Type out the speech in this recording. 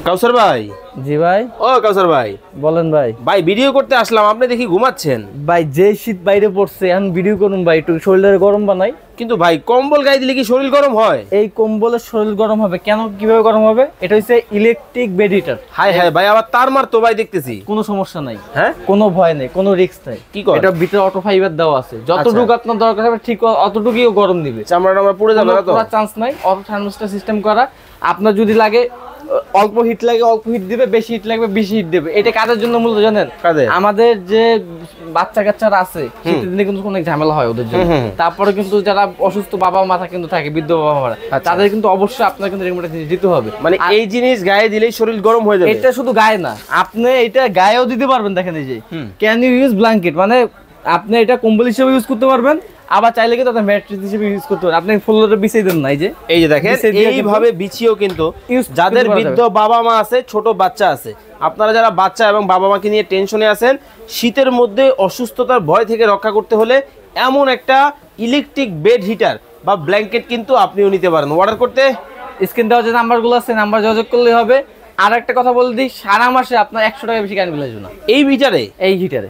কাউসার ভাই। জি ভাই। ও কাউসার ভাই বলেন ভাই। ভাই ভিডিও করতে আসলাম, আপনি দেখি ঘুমাচ্ছেন। ভাই যে শীত বাইরে পড়ছে এখন ভিডিও করুন ভাই, একটু শরীরের গরম বানাই। কিন্তু ভাই কম্বল গায়ে দিলে কি শরীর গরম হয়? এই কম্বলের শরীর গরম হবে কেন, কিভাবে গরম হবে? এটা হচ্ছে ইলেকট্রিক বেড হিটার। হাই হাই ভাই, আবার তার মার তো ভাই দেখতেছি। কোনো সমস্যা নাই, হ্যাঁ কোনো ভয় নেই, কোনো রিস্ক নাই। কি করে? এটা ভিতরে অটো ফাইবার দেওয়া আছে, যতটুকু আপনার দরকার হবে ঠিক অতটুকুই গরম দিবে। চামড়াটা আমার পুড়ে যাবে না তো? পুরো চান্স নাই। অটো থার্মোস্ট্যাট সিস্টেম করা। আপনার যদি লাগে অল্প হিট লাগে অল্প হিট দিবে, বেশি হিট লাগবে বেশি হিট দেবে। এটা কাদের জন্য মূলত জানেন? আমাদের যে বাচ্চা কাচ্চারা আছে শীতের দিনে কিন্তু অনেক ঝামেলা হয় ওদের জন্য। তারপরে কিন্তু যারা অসুস্থ বাবা মাথা কিন্তু থাকে, বৃদ্ধ বাবা মারা, তাদের কিন্তু অবশ্যই আপনার কিন্তু এরকম একটা জিনিস দিতে হবে। মানে এই জিনিস গায়ে দিলেই শরীর গরম হয়ে যাবে? এটা শুধু গায়ে না, আপনি এটা গায়েও দিতে পারবেন। দেখেন এই যে ক্যান ইউ ইউজ ব্ল্যাঙ্কেট, মানে আপনি এটা কম্বল হিসেবে ইউজ করতে পারবেন, আবার চাইলে কিন্তু আপনি ম্যাট্রেস হিসেবে ইউজ করতে পারেন। আপনি ফ্লোরে বিছিয়ে দেন না, এই যে দেখেন এইভাবে বিছিয়েও কিন্তু যাদের বৃদ্ধ বাবা মা আছে, ছোট বাচ্চা আছে, আপনারা যারা বাচ্চা এবং বাবা মাকে নিয়ে টেনশনে আছেন, শীতের মধ্যে অসুস্থতার ভয় থেকে রক্ষা করতে হলে এমন একটা ইলেকট্রিক বেড হিটার বা ব্ল্যাঙ্কেট কিন্তু আপনিও নিতে পারেন। অর্ডার করতে স্ক্রিন দেওয়া যে নাম্বারগুলো আছে, নাম্বার যোগাযোগ করলেই হবে। আর একটা কথা বলে দিই, সারা মাসে আপনার 100 টাকা বেশি কারেন্ট বিল আসবে না এই হিটারে। এই হিটারে